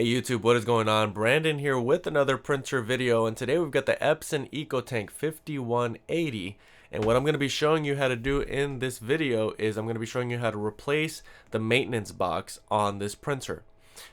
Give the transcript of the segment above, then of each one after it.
Hey YouTube, what is going on? Brandon here with another printer video, and today we've got the Epson EcoTank 5180. And what I'm going to be showing you how to do in this video is I'm going to be showing you how to replace the maintenance box on this printer.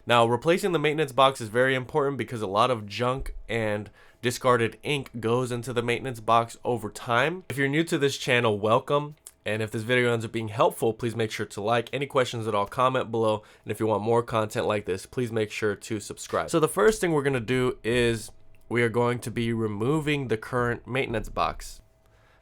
Now, replacing the maintenance box is very important because a lot of junk and discarded ink goes into the maintenance box over time. If you're new to this channel, welcome. And if this video ends up being helpful, please make sure to like. Any questions at all, comment below. And if you want more content like this, please make sure to subscribe. So the first thing we're going to do is we are going to be removing the current maintenance box.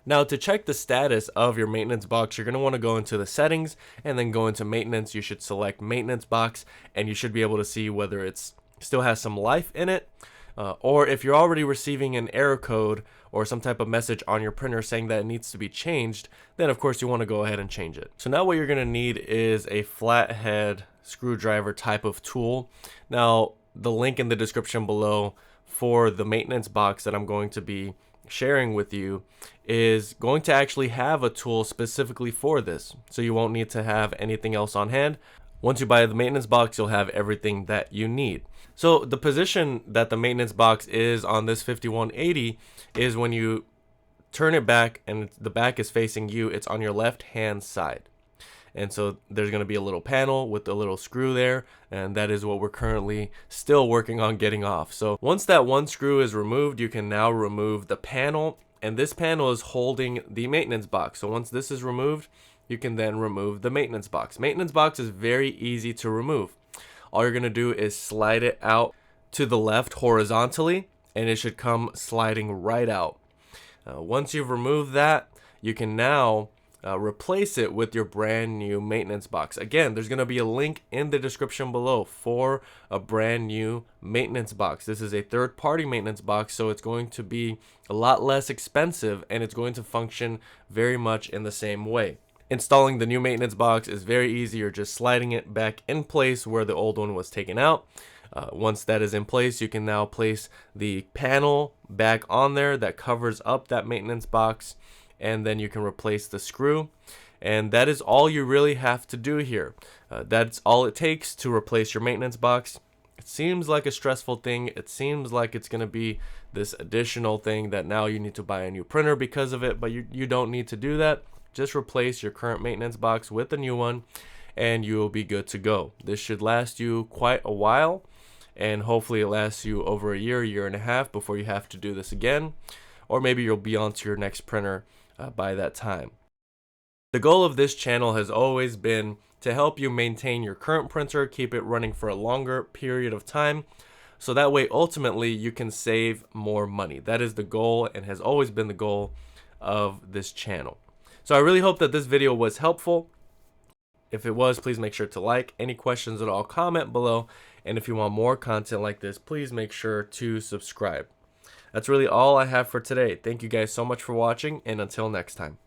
Now, to check the status of your maintenance box, you're going to want to go into the settings and then go into maintenance. You should select maintenance box and you should be able to see whether it's still has some life in it. Or if you're already receiving an error code or some type of message on your printer saying that it needs to be changed, then of course you want to go ahead and change it. So now what you're going to need is a flathead screwdriver type of tool. Now, the link in the description below for the maintenance box that I'm going to be sharing with you is going to actually have a tool specifically for this. So you won't need to have anything else on hand. Once you buy the maintenance box, you'll have everything that you need. So the position that the maintenance box is on this 5180 is when you turn it back and the back is facing you, it's on your left hand side. And so there's going to be a little panel with a little screw there, and that is what we're currently still working on getting off. So once that one screw is removed, you can now remove the panel, and this panel is holding the maintenance box. So once this is removed, you can then remove the maintenance box. Maintenance box is very easy to remove. All you're going to do is slide it out to the left horizontally, and it should come sliding right out. Once you've removed that, you can now replace it with your brand new maintenance box. Again, there's going to be a link in the description below for a brand new maintenance box. This is a third-party maintenance box, so it's going to be a lot less expensive, and it's going to function very much in the same way. Installing the new maintenance box is very easy. You're just sliding it back in place where the old one was taken out. Once that is in place, you can now place the panel back on there that covers up that maintenance box, and then you can replace the screw. And that is all you really have to do here. That's all it takes to replace your maintenance box. It seems like a stressful thing. It seems like it's going to be this additional thing that now you need to buy a new printer because of it, but you don't need to do that. Just replace your current maintenance box with a new one and you will be good to go. This should last you quite a while, and hopefully it lasts you over a year and a half before you have to do this again, or maybe you'll be on to your next printer by that time. The goal of this channel has always been to help you maintain your current printer, keep it running for a longer period of time, so that way ultimately you can save more money. That is the goal and has always been the goal of this channel. So I really hope that this video was helpful. If it was, please make sure to like. Any questions at all, comment below. And if you want more content like this, please make sure to subscribe. That's really all I have for today. Thank you guys so much for watching, and until next time.